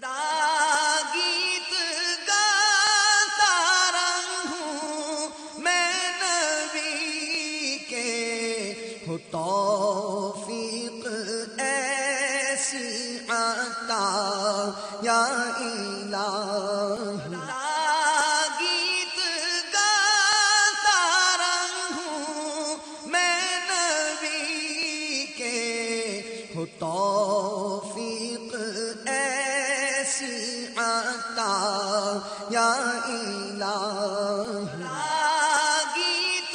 گیت گاتا رہوں میں نبی کے، ہو توفیق ایسی عطا یا الہی۔ گیت گاتا رہوں میں نبی کے، ہو توفیق ایسی عطا یا الہی۔ گیت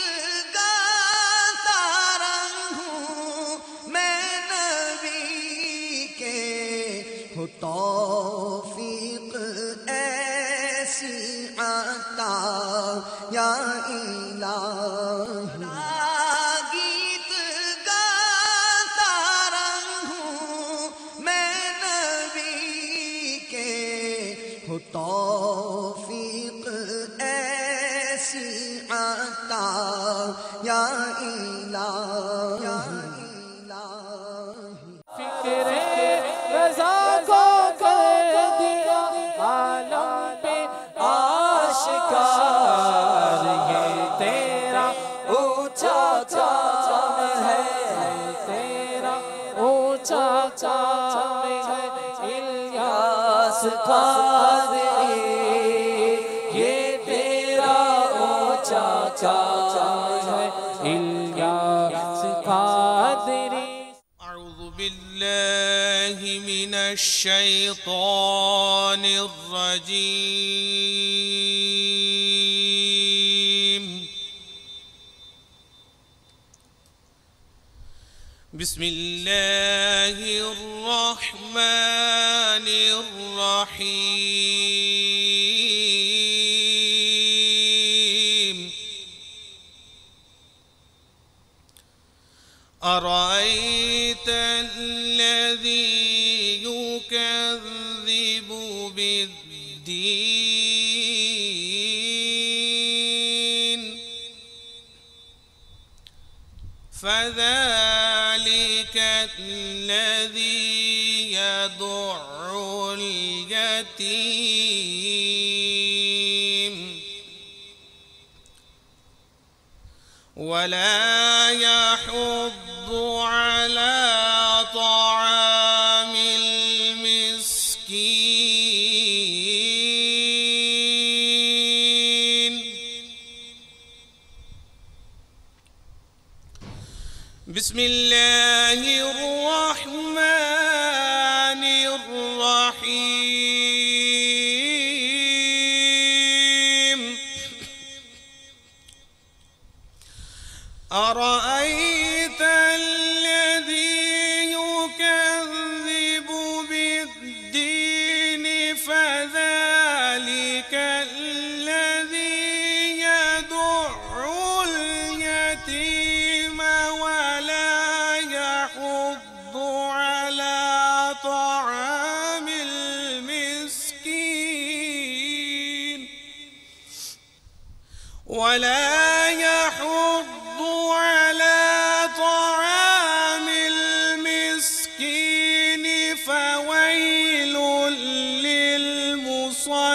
گاتا رہوں میں نبی کے، ہو توفیق ایسی عطا یا الہی۔ گیت گاتا رہوں میں نبی کے، ہو توفیق ایسی عطا یا الہی۔ فکر رضا کو کر دیا عالم پہ آشکار، یہ تیرا اونچا چام ہے، تیرا اونچا چام ہے الیاس قادری، یہ تیرا اونچا چام ہے الیاس قادری۔ أعوذ بالله من الشيطان الرجيم، بسم الله الرحمن الرحيم، أرأيت الذي يكذب بالدين، فذلك الذي يدع اليتيم ولا يحض على طعام المسكين، بسم الله الرحمن الرحيم، أرأيت الذي يكذب بالدين، فذلك الذي يدع اليتيم ولا يحض على طعام المسكين، ولا يحض على طعام المسكين، فويل للمصلين،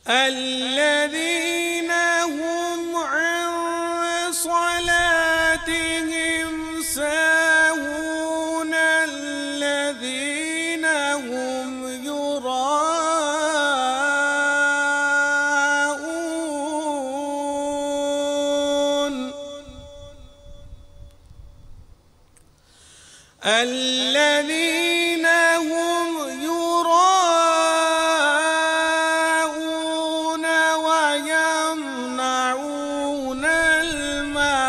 الذين هم عن صلاتهم ساهون، الذين هم يراءون، الذين هم يراءون ويمنعون الماعون،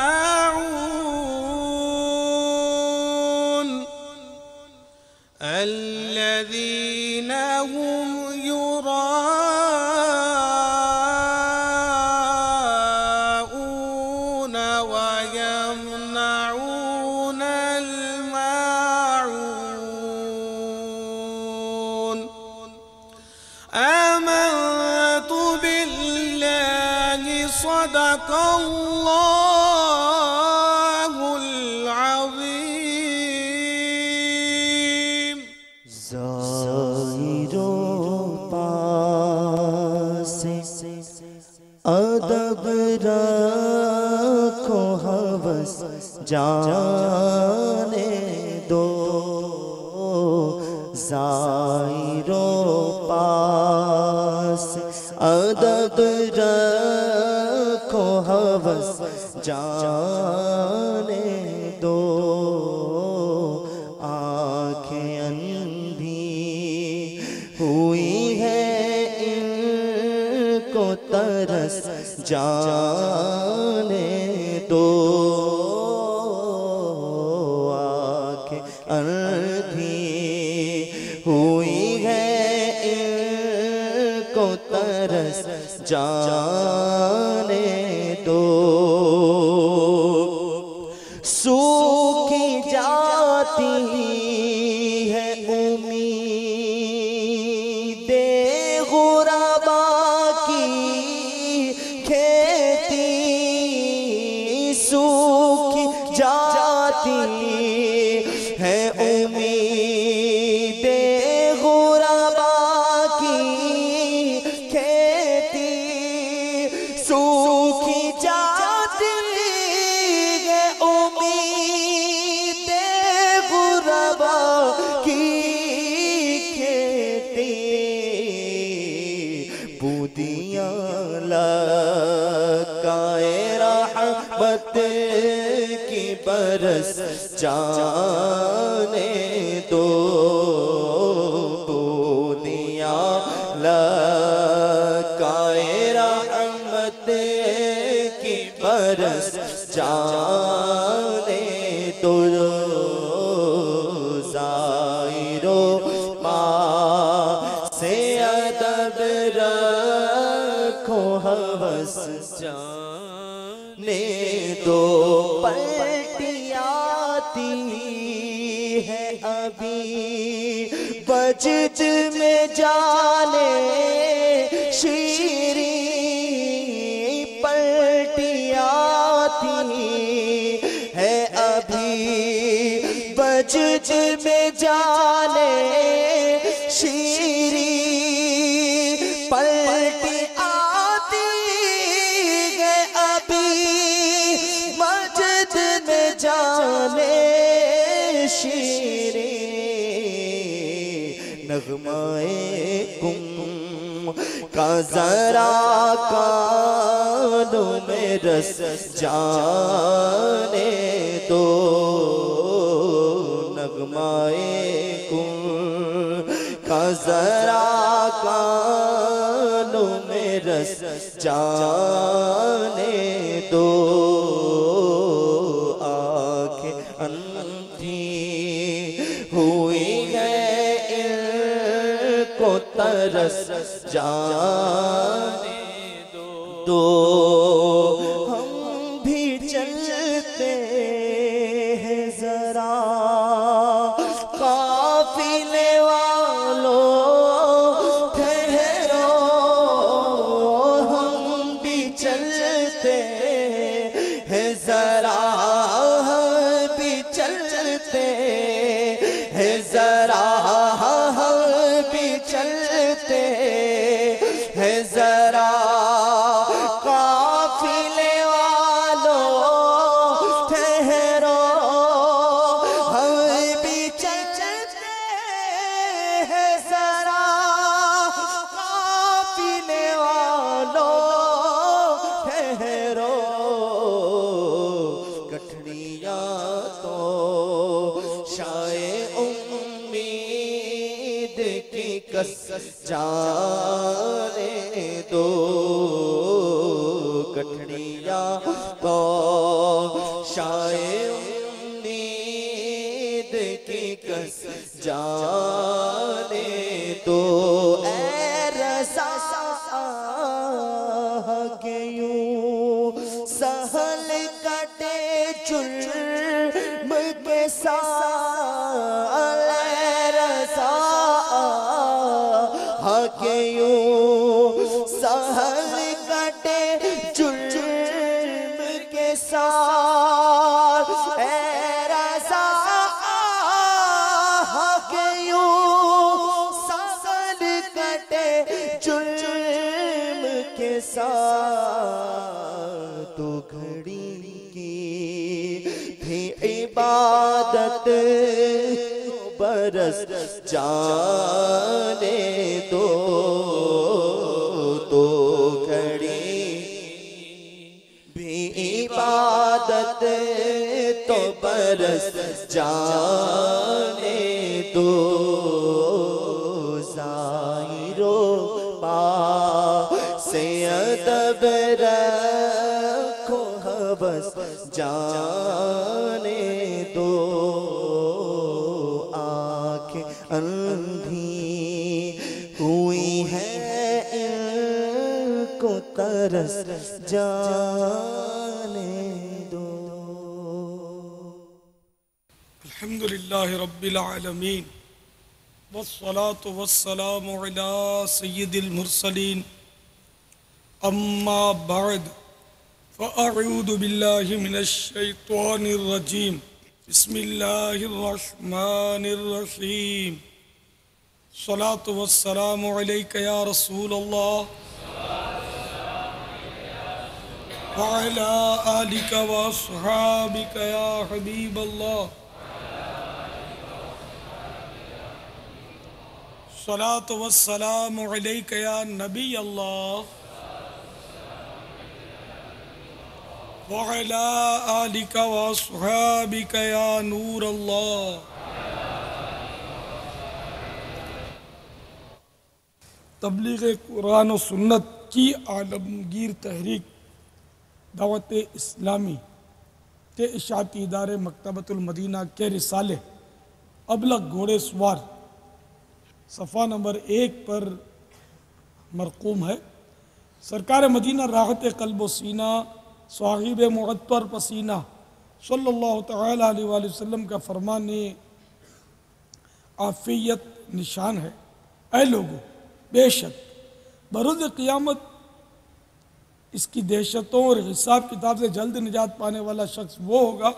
الذين هم يراءون ويمنعون الماعون، آمنت بالله صدق الله العظيم. زائروں پاس ادب رکھو ہوس جانے دو، زائروں پاس ادب رکھو ہوس جانے دو، آنکھیں اندھی ہوئی ہے ان کو ترس جانے دو، آنکھیں اندھی ہوئی ہے ان کو ترس جانے دو، سوکھی جاتی ہے امید غربا کی کھیتی، سوکھی جاتی ہے امید غربا کی کھیتی، سوکھی جاتی ہے امید غربا کی کھیتی، بودیاں لگائے رحمت کی برس جانے دو، بودیاں لگائے رحمت کی برس جانے دو، زائروں پاس ادب رکھو ہوس جانے دو، پلٹی آتی ہے ابھی بجٹ میں جانے شیریں، پلٹی آتی ہے ابھی بجٹ میں جانے شیریں، پلٹی آتی ہے ابھی مسجد میں جانے شیریں، نغمائے گم کا ذرا کانوں میں رس جانے دو، نغمائے گم کا ذرا کانوں میں رس جانے دو، آنکھیں اندھی ہوئی ہے ان کو ترس جانے دو، ہم بھی چلتے ہیں ذرا قافلے والوں ٹھہرو، ہم بھی چلتے ہیں ذرا، ہم بھی چلتے ہیں ذرا، ہم بھی چلتے ہیں ذرا قافلے والوں ٹھہرو، ہم بھی چلتے ہیں ذرا قافلے والوں ٹھہرو، گٹھڑیاں تو شائے امید کی کس جانے دو، گٹھڑیاں تو شائے امید کی کس جانے دو، اے رضا کہ یوں سہل کٹے جرم کے سال، اے رضا کہ یوں سہل کٹے جرم کے ساتھ اے رضا کہ یوں سال کٹے جرم کے ساتھ تو گھڑی کی بھی عبادت برس جانے دو تو گھڑی بھی عبادت تو برس جانے دو ظاہرو پا سے ادب رکھو حوث جانے دو آنکھیں اندھی ہوئی ہیں ان کو ترس جانے دو. الحمدللہ رب العالمین والصلاة والسلام علی سید المرسلین اما بعد فاعوذ باللہ من الشیطان الرجیم بسم اللہ الرحمن الرحیم الصلاة والسلام علیک یا رسول اللہ وعلى آلك وأصحابك يا حبيب الله الصلاة والسلام عليك يا نبي الله وعلى آلك وأصحابك يا نور الله. تبلیغ قرآن و سنت کی عالمگیر تحریک دعوت اسلامی کے اشاعتی ادارے مکتبۃ المدینہ کے رسالے ابلغ گھوڑے سوار صفحہ نمبر 1 پر مرقوم ہے. سرکار مدینہ راحت قلب و سینہ صاحب معطر پسینہ صلی اللہ تعالی علیہ وآلہ وسلم کا فرمان عافیت نشان ہے. اے لوگو، بے شک بروز قیامت اس کی دہشتوں اور حساب کتاب سے جلد نجات پانے والا شخص وہ ہوگا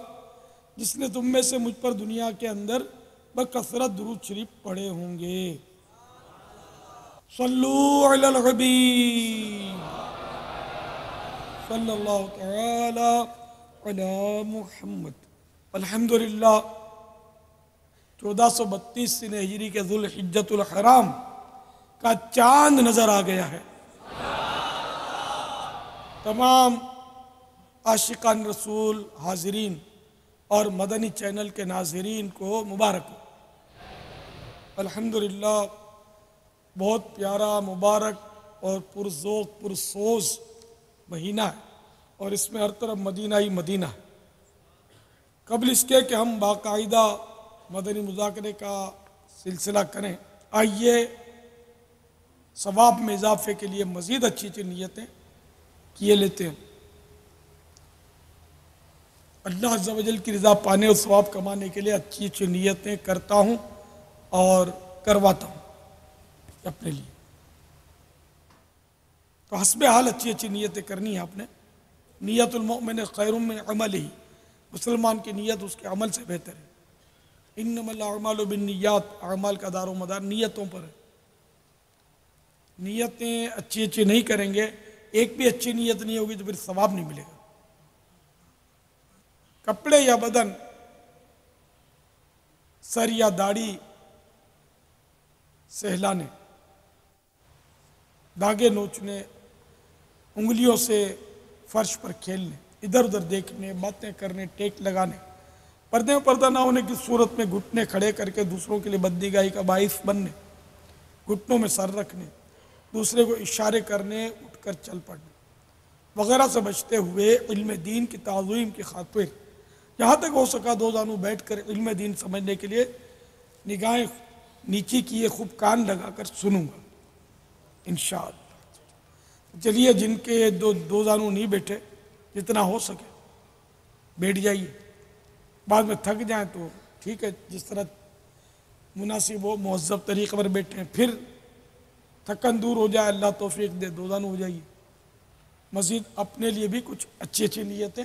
جس نے تم میں سے مجھ پر دنیا کے اندر بکثرت درود شریف پڑھے ہوں گے. صلو علی الحبیب صلی اللہ تعالی علی محمد. الحمدللہ 1432 سنہ ہجری کے ذوالحجۃ الحرام کا چاند نظر آ گیا ہے. تمام عاشقان رسول حاضرین اور مدنی چینل کے ناظرین کو مبارک ہو. الحمدللہ بہت پیارا، مبارک اور پرذوق پرسوز مہینہ ہے اور اس میں ہر طرف مدینہ ہی مدینہ ہے. قبل اس کے کہ ہم باقاعدہ مدنی مذاکرے کا سلسلہ کریں، آئیے ثواب میں اضافے کے لیے مزید اچھی اچھی نیتیں کیے لیتے ہیں. اللہ عز و جل کی رضا پانے اور ثواب کمانے کے لیے اچھی اچھی نیتیں کرتا ہوں اور کرواتا ہوں اپنے لیے. تو حسب حال اچھی اچھی نیتیں کرنی ہیں آپ نے. نیت المؤمن خیر من عملہ، مسلمان کی نیت اس کے عمل سے بہتر ہے. انما الاعمال بالنیات، اعمال کا دار و مدار نیتوں پر ہے. نیتیں اچھی اچھی نہیں کریں گے، ایک بھی اچھی نیت نہیں ہوگی تو پھر ثواب نہیں ملے گا. کپڑے یا بدن، سر یا داڑھی سہلانے، داغے نوچنے، انگلیوں سے فرش پر کھیلنے، ادھر ادھر دیکھنے، باتیں کرنے، ٹیک لگانے، پردے میں پردہ نہ ہونے کی صورت میں گھٹنے کھڑے کر کے دوسروں کے لیے بدنگاہی کا باعث بننے، گھٹنوں میں سر رکھنے، دوسرے کو اشارے کرنے، اٹھ کر چل پڑنے وغیرہ سے بچتے ہوئے علم دین کی تعظیم کی خاطر جہاں تک ہو سکا دو زانوں بیٹھ کر علم دین سمجھنے کے لیے نگاہیں نیچی کیے خوب کان لگا کر سنوں گا انشاءاللہ. چلیے جن کے دو زانوں نہیں بیٹھے، جتنا ہو سکے بیٹھ جائیے. بعد میں تھک جائیں تو ٹھیک ہے، جس طرح مناسب ہو مہذب طریقے پر بیٹھیں. پھر تھکن دور ہو جائے، اللہ توفیق دے، دو زانوں ہو جائیے. مزید اپنے لیے بھی کچھ اچھی اچھی نیتیں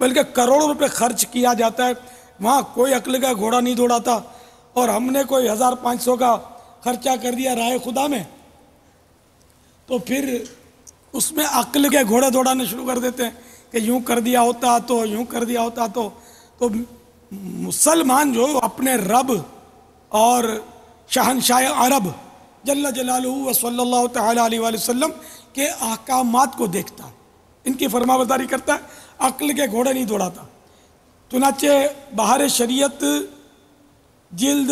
بلکہ کروڑوں روپے خرچ کیا جاتا ہے، وہاں کوئی عقل کا گھوڑا نہیں دوڑاتا، اور ہم نے کوئی 1500 کا خرچہ کر دیا راہ خدا میں تو پھر اس میں عقل کے گھوڑے دوڑانے شروع کر دیتے ہیں کہ یوں کر دیا ہوتا تو، یوں کر دیا ہوتا تو مسلمان جو اپنے رب اور شہنشاہ عرب جل جلالہ و صلی اللہ تعالی علیہ وآلہ وسلم کے احکامات کو دیکھتا ہے، ان کی فرما برداری کرتا ہے، عقل کے گھوڑے نہیں دوڑاتا۔ چنانچہ بہار شریعت جلد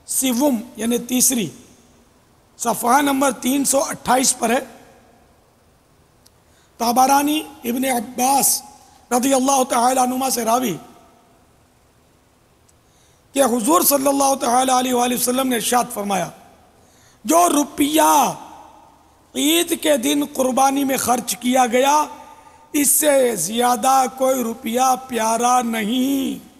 سیوم یعنی تیسری صفحہ نمبر 328 پر ہے، طبرانی ابن عباس رضی اللہ تعالی عنہما سے راوی کہ حضور صلی اللہ تعالی علیہ وآلہ وسلم نے ارشاد فرمایا، جو روپیہ عید کے دن قربانی میں خرچ کیا گیا اس سے زیادہ کوئی روپیہ پیارا نہیں۔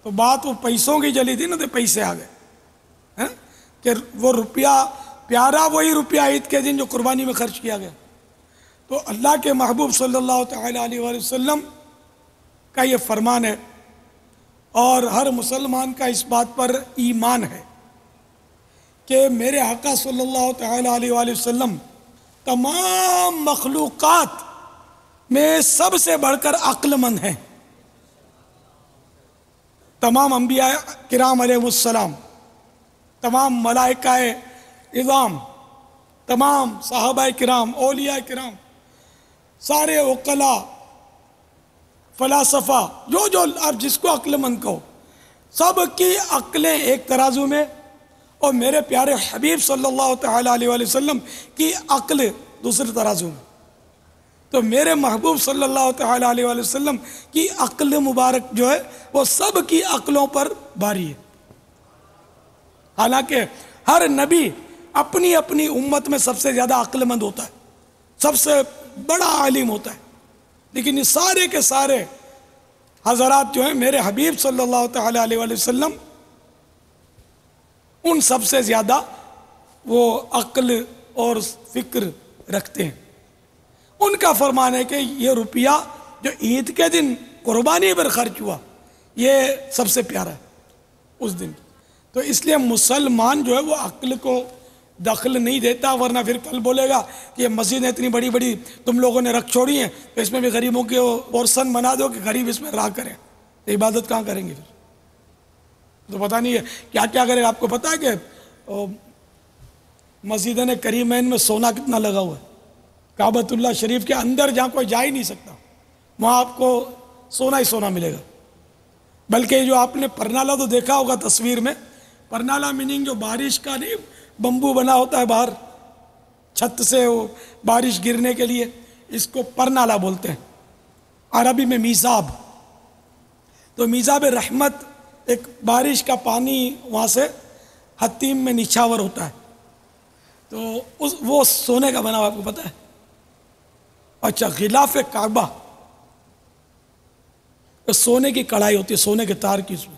تو بات وہ پیسوں کی چلی تھی نا، تو پیسے آ گئے کہ وہ روپیہ پیارا وہی روپیہ عید کے دن جو قربانی میں خرچ کیا گیا۔ تو اللہ کے محبوب صلی اللہ تعالی علیہ وآلہ وسلم کا یہ فرمان ہے، اور ہر مسلمان کا اس بات پر ایمان ہے کہ میرے آقا صلی اللہ تعالی علیہ وآلہ وسلم تمام مخلوقات میں سب سے بڑھ کر عقل مند ہیں۔ تمام انبیاء کرام علیہ السلام، تمام ملائکہ عظام، تمام صحابہ کرام، اولیاء کرام، سارے عقلاء، فلاسفہ، جو آپ جس کو عقل مند کہو، سب کی عقلیں ایک ترازو میں، اور میرے پیارے حبیب صلی اللہ تعالی علیہ وآلہ وسلم کی عقل دوسرے ترازو میں۔ تو میرے محبوب صلی اللہ تعالی علیہ وآلہ وسلم کی عقل مبارک جو ہے وہ سب کی عقلوں پر بھاری ہے۔ حالانکہ ہر نبی اپنی اپنی امت میں سب سے زیادہ عقل مند ہوتا ہے، سب سے بڑا عالم ہوتا ہے، لیکن یہ سارے کے سارے حضرات جو ہیں میرے حبیب صلی اللہ تعالی علیہ وآلہ وسلم ان سب سے زیادہ وہ عقل اور فکر رکھتے ہیں۔ ان کا فرمان ہے کہ یہ روپیہ جو عید کے دن قربانی پر خرچ ہوا یہ سب سے پیارا ہے اس دن۔ تو اس لیے مسلمان جو ہے وہ عقل کو دخل نہیں دیتا، ورنہ پھر کل بولے گا کہ یہ مسجدیں اتنی بڑی بڑی تم لوگوں نے رکھ چھوڑی ہیں تو اس میں بھی غریبوں کے پورشن بنا دو کہ غریب اس میں رہا کریں، تو عبادت کہاں کریں گے پھر؟ تو پتہ نہیں ہے کیا کیا کرے گا۔ آپ کو پتہ ہے کہ مسجدین کریمین میں سونا کتنا لگا ہوا ہے؟ کعبۃ اللہ شریف کے اندر جہاں کوئی جا ہی نہیں سکتا وہاں آپ کو سونا ہی سونا ملے گا۔ بلکہ جو آپ نے پرنالہ تو دیکھا ہوگا تصویر میں، پرنالہ میننگ جو بارش کا نہیں بمبو بنا ہوتا ہے باہر چھت سے وہ بارش گرنے کے لیے، اس کو پرنالہ بولتے ہیں، عربی میں میزاب۔ تو میزاب رحمت ایک بارش کا پانی وہاں سے حتیم میں نچھاور ہوتا ہے، تو وہ سونے کا بنا ہوا، آپ کو پتہ ہے؟ اچھا، غلاف کعبہ سونے کی کڑھائی ہوتی ہے، سونے کے تار کی، اس میں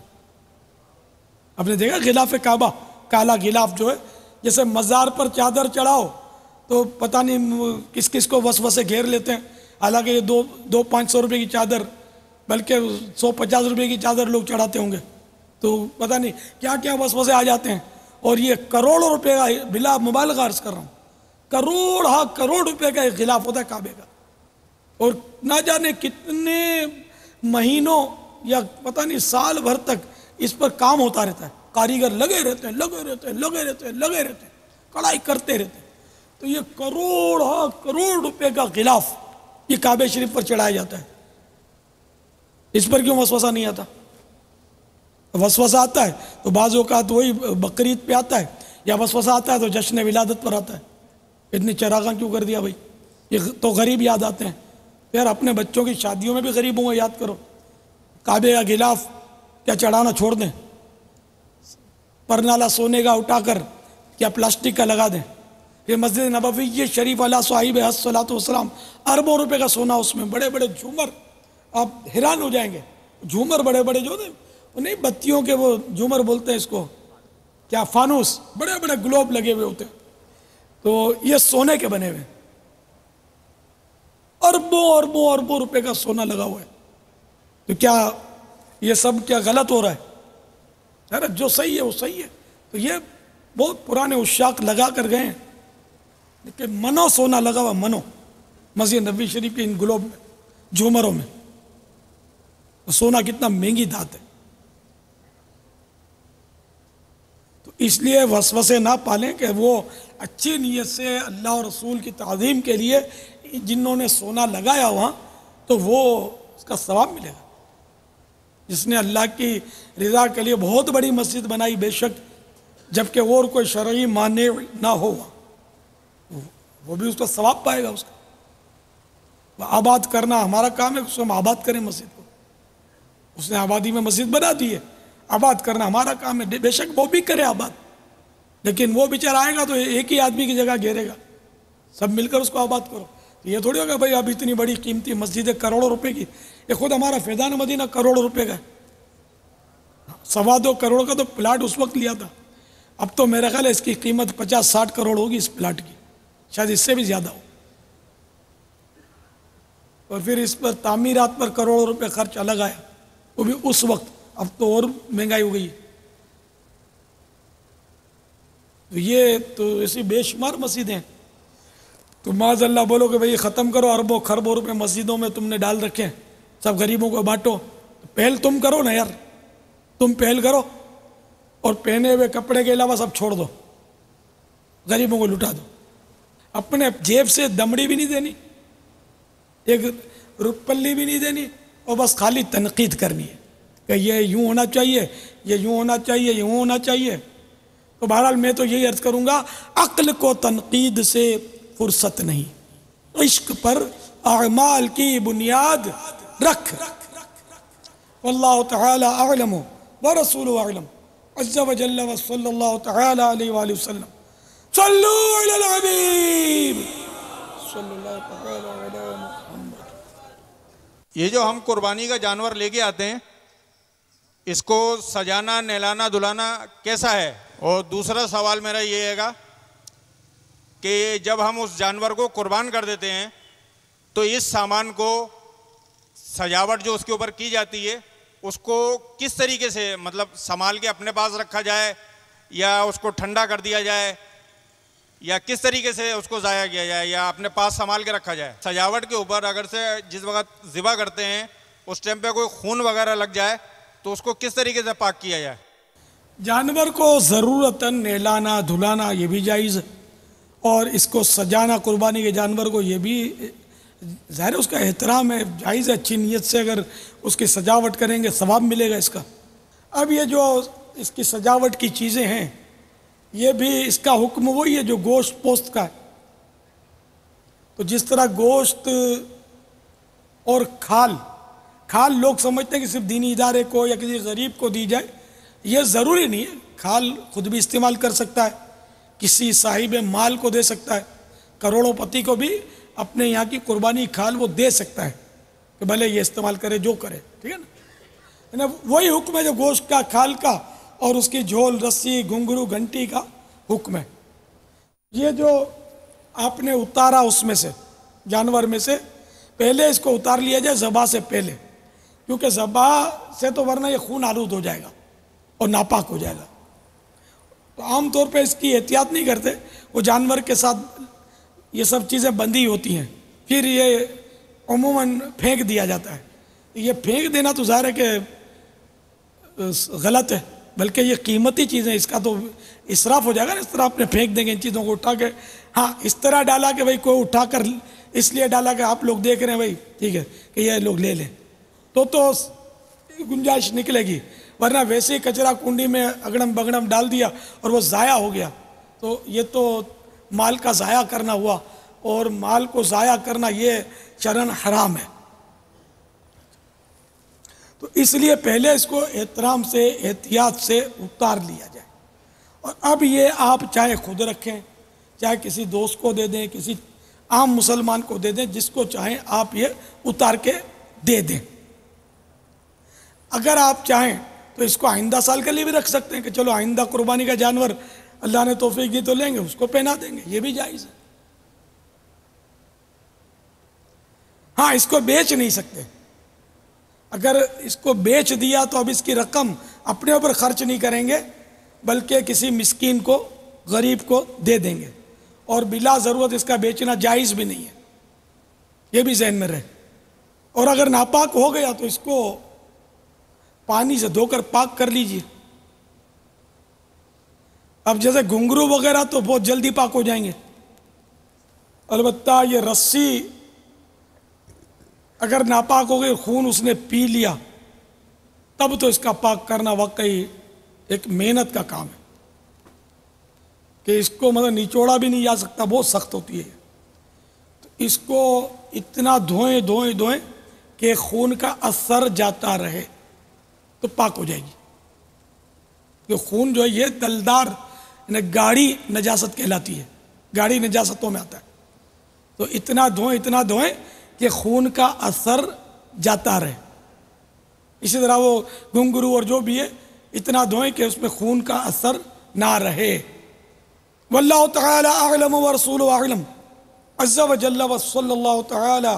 آپ نے دیکھا غلاف کعبہ، کالا غلاف جو ہے، جیسے مزار پر چادر چڑھاؤ تو پتہ نہیں کس کس کو وسوسے گھیر لیتے ہیں، حالانکہ یہ 200-500 روپے کی چادر، بلکہ 150 روپے کی چادر لوگ چڑھاتے ہوں گے، تو پتہ نہیں کیا کیا وسوسے آ جاتے ہیں۔ اور یہ کروڑوں روپے کا، بلا مبالغہ عرض کر رہا ہوں، کروڑ روپے کا ایک غلاف ہوتا ہے کعبے کا، اور نہ جانے کتنے مہینوں یا پتہ نہیں سال بھر تک اس پر کام ہوتا رہتا ہے، کاریگر لگے رہتے ہیں، کڑھائی کرتے رہتے ہیں۔ تو یہ کروڑ روپے کا غلاف یہ کعبہ شریف پر چڑھایا جاتا ہے، اس پر کیوں وسوسہ نہیں آتا؟ وسوسہ آتا ہے تو بعض اوقات وہی بقرعید پہ آتا ہے، یا وسوسہ آتا ہے تو جشن ولادت پر آتا ہے، اتنی چراغاں کیوں کر دیا بھائی؟ یہ تو غریب یاد آتے ہیں، یار اپنے بچوں کی شادیوں میں بھی غریبوں کو یاد کرو۔ کعبے کا غلاف کیا چڑھانا چھوڑ دیں؟ پرنالہ سونے کا اٹھا کر کیا پلاسٹک کا لگا دیں؟ یہ مسجد نبوی شریف علیہ صاحب الصلاۃ والسلام، اربوں روپے کا سونا اس میں، بڑے بڑے جھومر، آپ حیران ہو جائیں گے، جھومر بڑے بڑے جو نہیں بتیوں کے، وہ جھومر بولتے ہیں اس کو، کیا فانوس، بڑے بڑے گلوب لگے ہوئے ہوتے ہیں، تو یہ سونے کے بنے ہوئے۔ اربوں اربوں اربوں روپے کا سونا لگا ہوا ہے. تو کیا یہ سب کیا غلط ہو رہا ہے؟ ارے جو صحیح ہے وہ صحیح ہے. تو یہ بہت پرانے عشاق لگا کر گئے ہیں، لیکن منو سونا لگا ہوا، منو مسجد نبوی شریف کے ان گلوب میں، جھومروں میں. تو سونا کتنا مہنگی دھات ہے. تو اس لیے وسوسے نہ پالیں کہ وہ اچھی نیت سے اللہ اور رسول کی تعظیم کے لیے جنہوں نے سونا لگایا وہاں، تو وہ اس کا ثواب ملے گا. جس نے اللہ کی رضا کے لیے بہت بڑی مسجد بنائی، بے شک، جبکہ اور کوئی شرعی مانع نہ ہو، وہ بھی اس کا ثواب پائے گا. اس کا آباد کرنا ہمارا کام ہے، اس کو ہم آباد کریں مسجد کو. اس نے آبادی میں مسجد بنا دی ہے، آباد کرنا ہمارا کام ہے. بے شک وہ بھی کرے آباد، لیکن وہ بیچارہ آئے گا تو ایک ہی آدمی کی جگہ گھیرے گا. سب مل کر اس کو آباد کرو. یہ تھوڑی ہوگا بھائی اب اتنی بڑی قیمتی مسجد ہے کروڑوں روپے کی. یہ خود ہمارا فیضان مدینہ کروڑوں روپے کا ہے. 2.25 کروڑ کا تو پلاٹ اس وقت لیا تھا. اب تو میرا خیال ہے اس کی قیمت 50-60 کروڑ ہوگی اس پلاٹ کی، شاید اس سے بھی زیادہ ہو. اور پھر اس پر تعمیرات پر کروڑوں روپے خرچ الگ آیا، وہ بھی اس وقت. اب تو اور مہنگائی ہو گئی ہے. تو یہ تو ایسی بے شمار مسجدیں ہیں. تو معاذ اللہ بولو کہ بھئی ختم کرو، اربوں خربوں روپے مسجدوں میں تم نے ڈال رکھے ہیں، سب غریبوں کو بانٹو. پہل تم کرو نا یار، تم پہل کرو، اور پہنے ہوئے کپڑے کے علاوہ سب چھوڑ دو، غریبوں کو لٹا دو. اپنے جیب سے دمڑی بھی نہیں دینی، ایک روپلی بھی نہیں دینی، اور بس خالی تنقید کرنی ہے کہ یہ یوں ہونا چاہیے، یہ یوں ہونا چاہیے، یوں ہونا چاہیے. تو بہرحال میں تو یہی عرض کروں گا، عقل کو تنقید سے فرصت نہیں، عشق پر اعمال کی بنیاد رکھ. واللہ تعالی اعلم ورسول اعلم عز وجل وصلی اللہ تعالی علیہ وآلہ وسلم. صلو علی الحبیب صلی اللہ تعالی علی محمد. یہ جو ہم قربانی کا جانور لے کے آتے ہیں، اس کو سجانا، نہلانا، دھلانا کیسا ہے؟ اور دوسرا سوال میرا یہ ہے گا کہ جب ہم اس جانور کو قربان کر دیتے ہیں تو اس سامان کو، سجاوٹ جو اس کے اوپر کی جاتی ہے، اس کو کس طریقے سے مطلب سنبھال کے اپنے پاس رکھا جائے، یا اس کو ٹھنڈا کر دیا جائے، یا کس طریقے سے اس کو ضائع کیا جائے، یا اپنے پاس سنبھال کے رکھا جائے؟ سجاوٹ کے اوپر اگر سے جس وقت ذبح کرتے ہیں اس ٹائم پہ کوئی خون وغیرہ لگ جائے تو اس کو کس طریقے سے پاک کیا جائے؟ جانور کو ضرورتاً نہلانا دھلانا یہ بھی جائز ہے، اور اس کو سجانا قربانی کے جانور کو یہ بھی ظاہر اس کا احترام ہے، جائز ہے. اچھی نیت سے اگر اس کی سجاوٹ کریں گے ثواب ملے گا اس کا. اب یہ جو اس کی سجاوٹ کی چیزیں ہیں، یہ بھی اس کا حکم وہی ہے جو گوشت پوست کا ہے. تو جس طرح گوشت اور کھال لوگ سمجھتے ہیں کہ صرف دینی ادارے کو یا کسی غریب کو دی جائے، یہ ضروری نہیں ہے. کھال خود بھی استعمال کر سکتا ہے، کسی صاحب مال کو دے سکتا ہے، کروڑوں پتی کو بھی اپنے یہاں کی قربانی کھال وہ دے سکتا ہے کہ بھلے یہ استعمال کرے جو کرے. ٹھیک ہے نا؟ وہی حکم ہے جو گوشت کا، کھال کا، اور اس کی جھول، رسی، گھنگرو، گھنٹی کا حکم ہے. یہ جو آپ نے اتارا اس میں سے، جانور میں سے، پہلے اس کو اتار لیا جائے ذبح سے پہلے، کیونکہ ذبح سے تو ورنہ یہ خون آلود ہو جائے گا اور ناپاک ہو جائے گا. تو عام طور پہ اس کی احتیاط نہیں کرتے، وہ جانور کے ساتھ یہ سب چیزیں بندھی ہوتی ہیں، پھر یہ عموماً پھینک دیا جاتا ہے. یہ پھینک دینا تو ظاہر ہے کہ غلط ہے، بلکہ یہ قیمتی چیزیں، اس کا تو اسراف ہو جائے گا نا. اس طرح آپ نے پھینک دیں گے ان چیزوں کو اٹھا کے. ہاں اس طرح ڈالا کہ بھئی کوئی اٹھا کر اس لیے ڈالا کہ آپ لوگ دیکھ رہے ہیں بھئی ٹھیک ہے کہ یہ لوگ لے لیں، تو گنجائش نکلے گی. ورنہ ویسے ہی کچرا کنڈی میں اگڑم بگڑم ڈال دیا اور وہ ضائع ہو گیا، تو یہ تو مال کا ضائع کرنا ہوا، اور مال کو ضائع کرنا یہ شرعاً حرام ہے. تو اس لیے پہلے اس کو احترام سے، احتیاط سے اتار لیا جائے. اور اب یہ آپ چاہے خود رکھیں، چاہے کسی دوست کو دے دیں، کسی عام مسلمان کو دے دیں، جس کو چاہیں آپ یہ اتار کے دے دیں. اگر آپ چاہیں تو اس کو آئندہ سال کے لیے بھی رکھ سکتے ہیں کہ چلو آئندہ قربانی کا جانور اللہ نے توفیق دی تو لیں گے، اس کو پہنا دیں گے، یہ بھی جائز ہے. ہاں اس کو بیچ نہیں سکتے. اگر اس کو بیچ دیا تو اب اس کی رقم اپنے اوپر خرچ نہیں کریں گے بلکہ کسی مسکین کو غریب کو دے دیں گے, اور بلا ضرورت اس کا بیچنا جائز بھی نہیں ہے, یہ بھی ذہن میں رہے. اور اگر ناپاک ہو گیا تو اس کو پانی سے دھو کر پاک کر لیجئے. اب جیسے گھنگرو وغیرہ تو بہت جلدی پاک ہو جائیں گے, البتہ یہ رسی اگر ناپاک ہو گئی, خون اس نے پی لیا, تب تو اس کا پاک کرنا واقعی ایک محنت کا کام ہے کہ اس کو مطلب نچوڑا بھی نہیں جا سکتا, بہت سخت ہوتی ہے. تو اس کو اتنا دھوئیں دھوئیں دھوئیں کہ خون کا اثر جاتا رہے تو پاک ہو جائے گی. کہ خون جو ہے یہ دلدار یعنی گاڑی نجاست کہلاتی ہے, گاڑی نجاستوں میں آتا ہے. تو اتنا دھوئیں کہ خون کا اثر جاتا رہے. اسی طرح وہ گھنگرو اور جو بھی ہے اتنا دھوئیں کہ اس میں خون کا اثر نہ رہے. واللہ تعالی اعلم ورسولہ اعلم عز وجل وصلی اللہ تعالی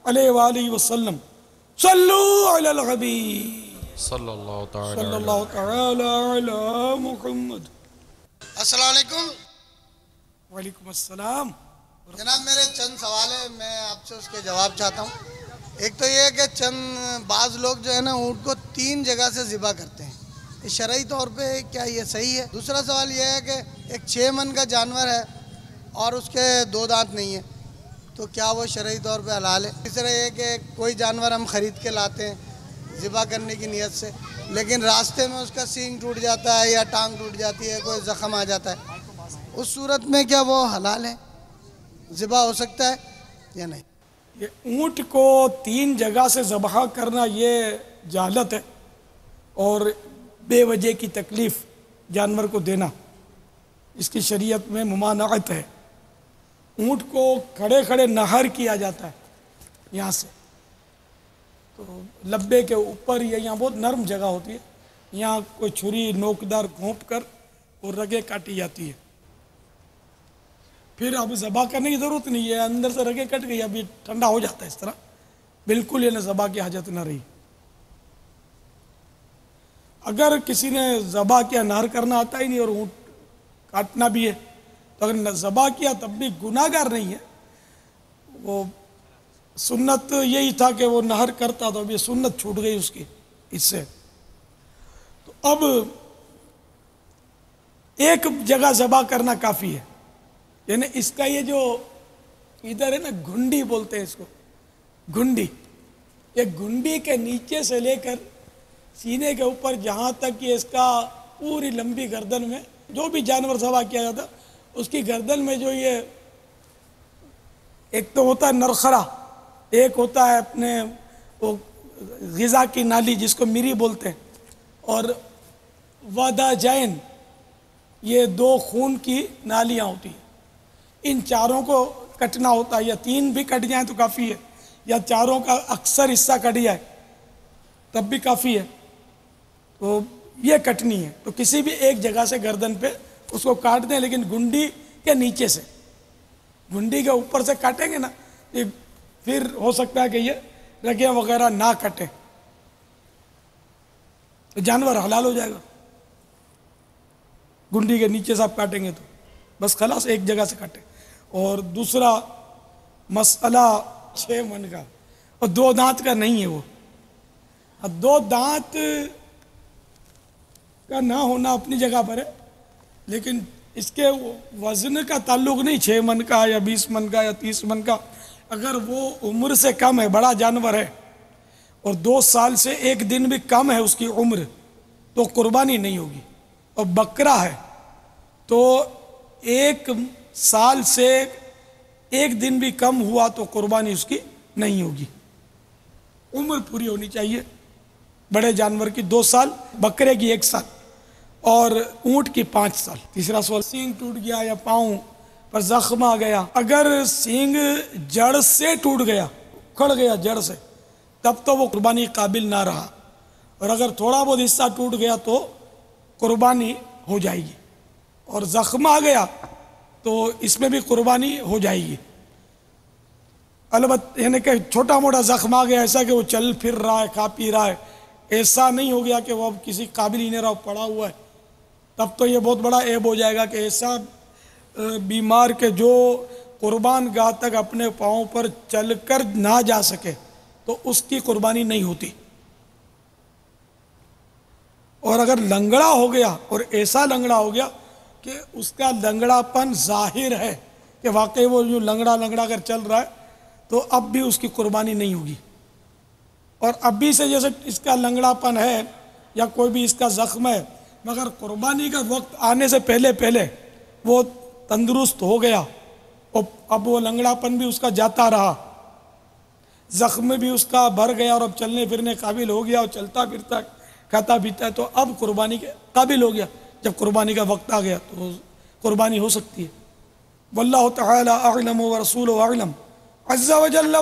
علیہ وآلہ وسلم. صلو علی الحبیب صلی اللہ تعالی صلی اللہ تعالی علی محمد. السلام علیکم وعلیکم السلام. جناب, میرے چند سوال ہیں, میں آپ سے اس کے جواب چاہتا ہوں. ایک تو یہ ہے کہ چند بعض لوگ جو ہے نا اونٹ کو 3 جگہ سے ذبح کرتے ہیں, یہ شرعی طور پہ کیا یہ صحیح ہے؟ دوسرا سوال یہ ہے کہ ایک 6 من کا جانور ہے اور اس کے 2 دانت نہیں ہیں, تو کیا وہ شرعی طور پہ حلال ہے؟ تیسرا یہ ہے کہ کوئی جانور ہم خرید کے لاتے ہیں ذبح کرنے کی نیت سے, لیکن راستے میں اس کا سینگ ٹوٹ جاتا ہے یا ٹانگ ٹوٹ جاتی ہے, کوئی زخم آ جاتا ہے, اس صورت میں کیا وہ حلال ہے, ذبح ہو سکتا ہے یا نہیں؟ یہ اونٹ کو 3 جگہ سے ذبح کرنا یہ جہالت ہے اور بے وجہ کی تکلیف جانور کو دینا, اس کی شریعت میں ممانعت ہے. اونٹ کو کھڑے کھڑے نہر کیا جاتا ہے یہاں سے, تو لبے کے اوپر یا یہاں بہت نرم جگہ ہوتی ہے, یہاں کوئی چھری نوکدار گھونپ کر اور رگیں کاٹی جاتی ہے. پھر اب ذبح کرنے کی ضرورت نہیں ہے, اندر سے رگیں کٹ گئی, ابھی ٹھنڈا ہو جاتا ہے اس طرح, بالکل یہ ذبح کی حاجت نہ رہی. اگر کسی نے ذبح کیا, نہر کرنا آتا ہی نہیں اور اونٹ کاٹنا بھی ہے, تو اگر ذبح کیا تب بھی گناہ گار نہیں ہے. وہ سنت یہی تھا کہ وہ نہر کرتا, تو اب یہ سنت چھوٹ گئی اس کی اس سے. تو اب ایک جگہ ذبح کرنا کافی ہے, یعنی اس کا یہ جو ادھر ہے نا گھنڈی بولتے ہیں اس کو, گھنڈی, یہ گھنڈی کے نیچے سے لے کر سینے کے اوپر جہاں تک یہ اس کا پوری لمبی گردن میں جو بھی جانور ذبح کیا جاتا اس کی گردن میں جو یہ ایک تو ہوتا ہے نرخرا, ایک ہوتا ہے اپنے وہ غذا کی نالی جس کو میری بولتے ہیں, اور وادہ جین, یہ 2 خون کی نالیاں ہوتی ہیں. ان چاروں کو کٹنا ہوتا ہے, یا 3 بھی کٹ جائیں تو کافی ہے, یا چاروں کا اکثر حصہ کٹ جائے تب بھی کافی ہے. تو یہ کٹنی ہے, تو کسی بھی ایک جگہ سے گردن پہ اس کو کاٹ دیں, لیکن گھنڈی کے نیچے سے, گھنڈی کے اوپر سے کاٹیں گے نا پھر ہو سکتا ہے کہ یہ رگیں وغیرہ نہ کٹیں, تو جانور حلال ہو جائے گا. گھنڈی کے نیچے سے آپ کاٹیں گے تو بس خلاص ایک جگہ سے کاٹیں. اور دوسرا مسئلہ 6 من کا اور 2 دانت کا نہیں ہے, وہ 2 دانت کا نہ ہونا اپنی جگہ پر ہے, لیکن اس کے وزن کا تعلق نہیں 6 من کا یا 20 من کا یا 30 من کا. اگر وہ عمر سے کم ہے, بڑا جانور ہے اور 2 سال سے 1 دن بھی کم ہے اس کی عمر, تو قربانی نہیں ہوگی. اور بکرا ہے تو 1 سال سے 1 دن بھی کم ہوا تو قربانی اس کی نہیں ہوگی. عمر پوری ہونی چاہیے. بڑے جانور کی 2 سال, بکرے کی 1 سال اور اونٹ کی 5 سال. تیسرا سوال, سینگ ٹوٹ گیا یا پاؤں پر زخم آ گیا, اگر سینگ جڑ سے ٹوٹ گیا, اکھڑ گیا جڑ سے, تب تو وہ قربانی قابل نہ رہا, اور اگر تھوڑا بہت حصہ ٹوٹ گیا تو قربانی ہو جائے گی. اور زخم آ گیا تو اس میں بھی قربانی ہو جائے گی. البتہ یعنی کہ چھوٹا موٹا زخم آ گیا ایسا کہ وہ چل پھر رہا ہے، کھا پی رہا ہے، ایسا نہیں ہو گیا کہ وہ اب کسی قابل ہی نہیں رہا، پڑا ہوا ہے، تب تو یہ بہت بڑا عیب ہو جائے گا کہ ایسا بیمار کہ جو قربان گاہ تک اپنے پاؤں پر چل کر نہ جا سکے تو اس کی قربانی نہیں ہوتی۔ اور اگر لنگڑا ہو گیا اور ایسا لنگڑا ہو گیا کہ اس کا لنگڑا پن ظاہر ہے کہ واقعی وہ جو لنگڑا اگر چل رہا ہے تو اب بھی اس کی قربانی نہیں ہوگی۔ اور اب بھی سے جیسے اس کا لنگڑا پن ہے یا کوئی بھی اس کا زخم ہے، مگر قربانی کا وقت آنے سے پہلے وہ تندرست ہو گیا اور اب وہ لنگڑا پن بھی اس کا جاتا رہا، زخم بھی اس کا بھر گیا اور اب چلنے پھرنے قابل ہو گیا اور چلتا پھرتا کھاتا پیتا ہے، تو اب قربانی کے قابل ہو گیا۔ جب قربانی کا وقت آ گیا تو قربانی ہو سکتی ہے۔ واللہ تعالی اعلم ورسولہ اعلم عز وجل۔